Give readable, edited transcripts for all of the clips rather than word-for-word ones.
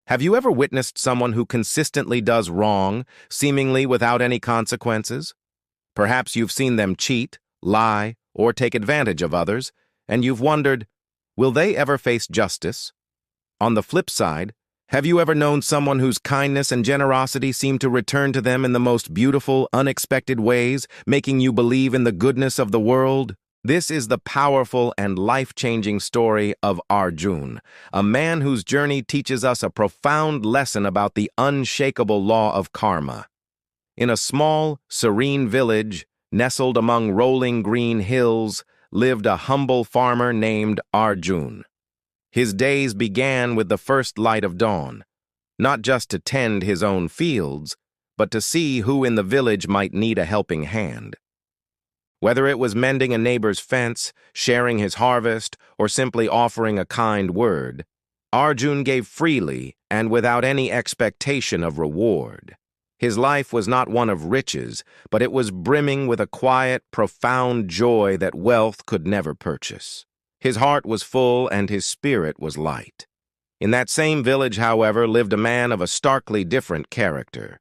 Have you ever witnessed someone who consistently does wrong, seemingly without any consequences? Perhaps you've seen them cheat, lie, or take advantage of others, and you've wondered, will they ever face justice? On the flip side, have you ever known someone whose kindness and generosity seem to return to them in the most beautiful, unexpected ways, making you believe in the goodness of the world? This is the powerful and life-changing story of Arjun, a man whose journey teaches us a profound lesson about the unshakable law of karma. In a small, serene village, nestled among rolling green hills, lived a humble farmer named Arjun. His days began with the first light of dawn, not just to tend his own fields, but to see who in the village might need a helping hand. Whether it was mending a neighbor's fence, sharing his harvest, or simply offering a kind word, Arjun gave freely and without any expectation of reward. His life was not one of riches, but it was brimming with a quiet, profound joy that wealth could never purchase. His heart was full and his spirit was light. In that same village, however, lived a man of a starkly different character.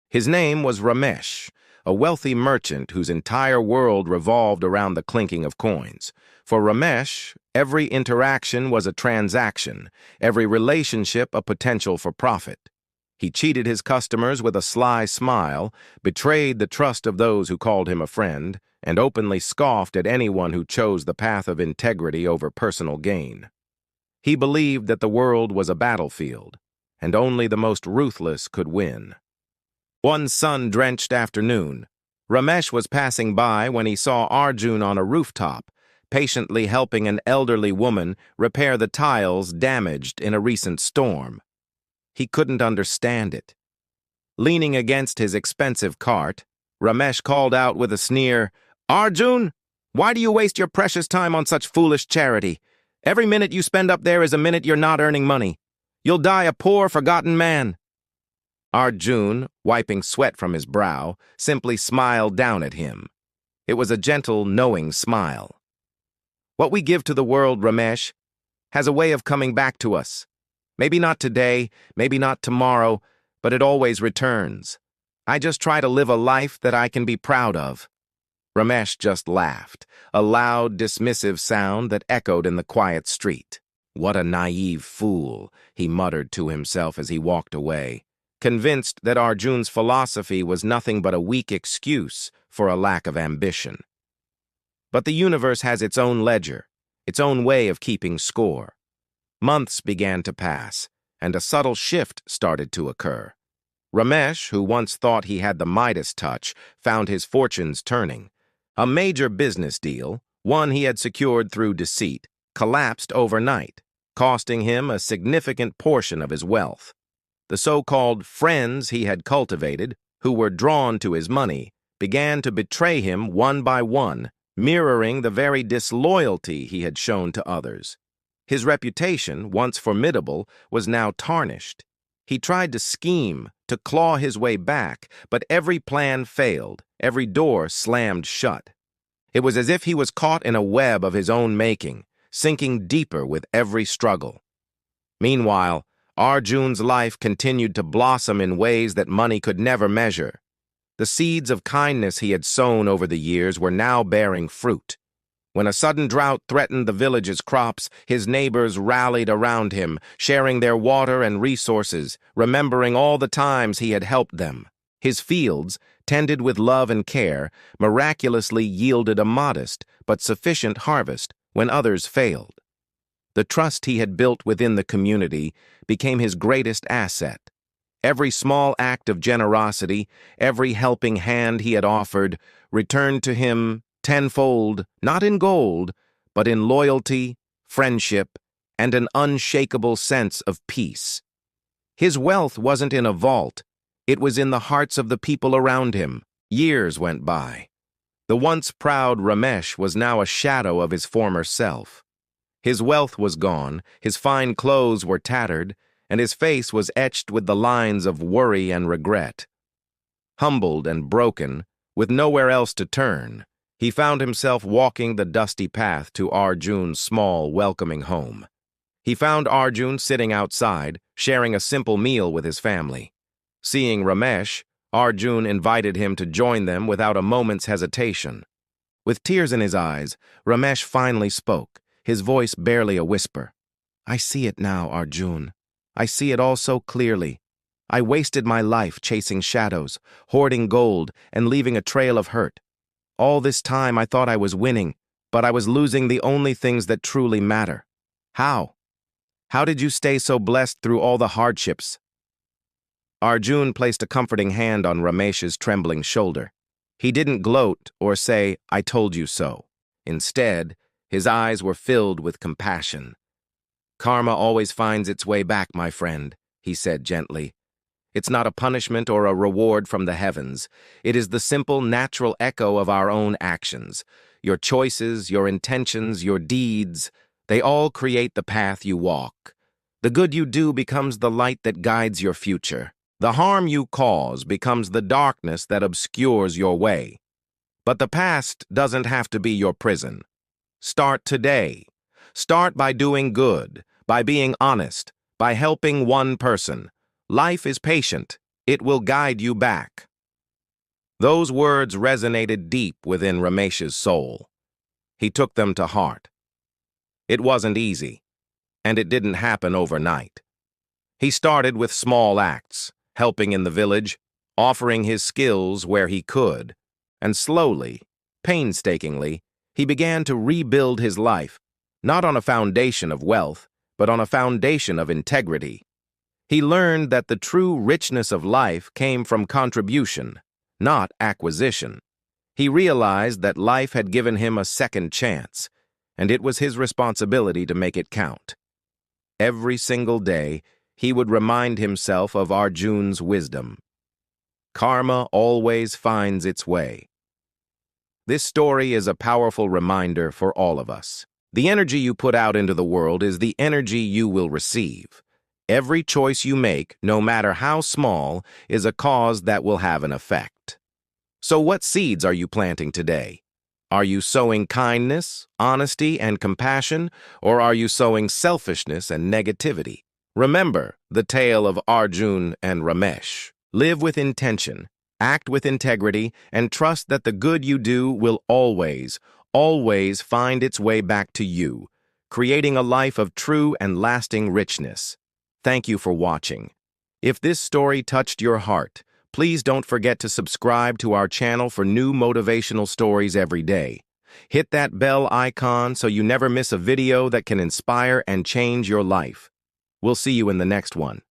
His name was Ramesh, a wealthy merchant whose entire world revolved around the clinking of coins. For Ramesh, every interaction was a transaction, every relationship a potential for profit. He cheated his customers with a sly smile, betrayed the trust of those who called him a friend, and openly scoffed at anyone who chose the path of integrity over personal gain. He believed that the world was a battlefield, and only the most ruthless could win. One sun-drenched afternoon, Ramesh was passing by when he saw Arjun on a rooftop, patiently helping an elderly woman repair the tiles damaged in a recent storm. He couldn't understand it. Leaning against his expensive cart, Ramesh called out with a sneer, "Arjun, why do you waste your precious time on such foolish charity? Every minute you spend up there is a minute you're not earning money. You'll die a poor, forgotten man." Arjun, wiping sweat from his brow, simply smiled down at him. It was a gentle, knowing smile. "What we give to the world, Ramesh, has a way of coming back to us. Maybe not today, maybe not tomorrow, but it always returns. I just try to live a life that I can be proud of." Ramesh just laughed, a loud, dismissive sound that echoed in the quiet street. "What a naive fool," he muttered to himself as he walked away, convinced that Arjun's philosophy was nothing but a weak excuse for a lack of ambition. But the universe has its own ledger, its own way of keeping score. Months began to pass, and a subtle shift started to occur. Ramesh, who once thought he had the Midas touch, found his fortunes turning. A major business deal, one he had secured through deceit, collapsed overnight, costing him a significant portion of his wealth. The so-called friends he had cultivated, who were drawn to his money, began to betray him one by one, mirroring the very disloyalty he had shown to others. His reputation, once formidable, was now tarnished. He tried to scheme, to claw his way back, but every plan failed, every door slammed shut. It was as if he was caught in a web of his own making, sinking deeper with every struggle. Meanwhile, Arjun's life continued to blossom in ways that money could never measure. The seeds of kindness he had sown over the years were now bearing fruit. When a sudden drought threatened the village's crops, his neighbors rallied around him, sharing their water and resources, remembering all the times he had helped them. His fields, tended with love and care, miraculously yielded a modest but sufficient harvest when others failed. The trust he had built within the community became his greatest asset. Every small act of generosity, every helping hand he had offered, returned to him tenfold, not in gold, but in loyalty, friendship, and an unshakable sense of peace. His wealth wasn't in a vault, it was in the hearts of the people around him. Years went by. The once proud Ramesh was now a shadow of his former self. His wealth was gone, his fine clothes were tattered, and his face was etched with the lines of worry and regret. Humbled and broken, with nowhere else to turn, he found himself walking the dusty path to Arjun's small, welcoming home. He found Arjun sitting outside, sharing a simple meal with his family. Seeing Ramesh, Arjun invited him to join them without a moment's hesitation. With tears in his eyes, Ramesh finally spoke, his voice barely a whisper. "I see it now, Arjun. I see it all so clearly. I wasted my life chasing shadows, hoarding gold, and leaving a trail of hurt. All this time I thought I was winning, but I was losing the only things that truly matter. How? How did you stay so blessed through all the hardships?" Arjun placed a comforting hand on Ramesh's trembling shoulder. He didn't gloat or say, "I told you so." Instead, his eyes were filled with compassion. "Karma always finds its way back, my friend," he said gently. "It's not a punishment or a reward from the heavens. It is the simple, natural echo of our own actions. Your choices, your intentions, your deeds, they all create the path you walk. The good you do becomes the light that guides your future. The harm you cause becomes the darkness that obscures your way. But the past doesn't have to be your prison. Start today. Start by doing good, by being honest, by helping one person. Life is patient. It will guide you back." Those words resonated deep within Ramesh's soul. He took them to heart. It wasn't easy, and it didn't happen overnight. He started with small acts, helping in the village, offering his skills where he could, and slowly, painstakingly, he began to rebuild his life, not on a foundation of wealth, but on a foundation of integrity. He learned that the true richness of life came from contribution, not acquisition. He realized that life had given him a second chance, and it was his responsibility to make it count. Every single day, he would remind himself of Arjun's wisdom. Karma always finds its way. This story is a powerful reminder for all of us. The energy you put out into the world is the energy you will receive. Every choice you make, no matter how small, is a cause that will have an effect. So what seeds are you planting today? Are you sowing kindness, honesty, and compassion, or are you sowing selfishness and negativity? Remember the tale of Arjun and Ramesh. Live with intention, act with integrity, and trust that the good you do will always, always find its way back to you, creating a life of true and lasting richness. Thank you for watching. If this story touched your heart, please don't forget to subscribe to our channel for new motivational stories every day. Hit that bell icon so you never miss a video that can inspire and change your life. We'll see you in the next one.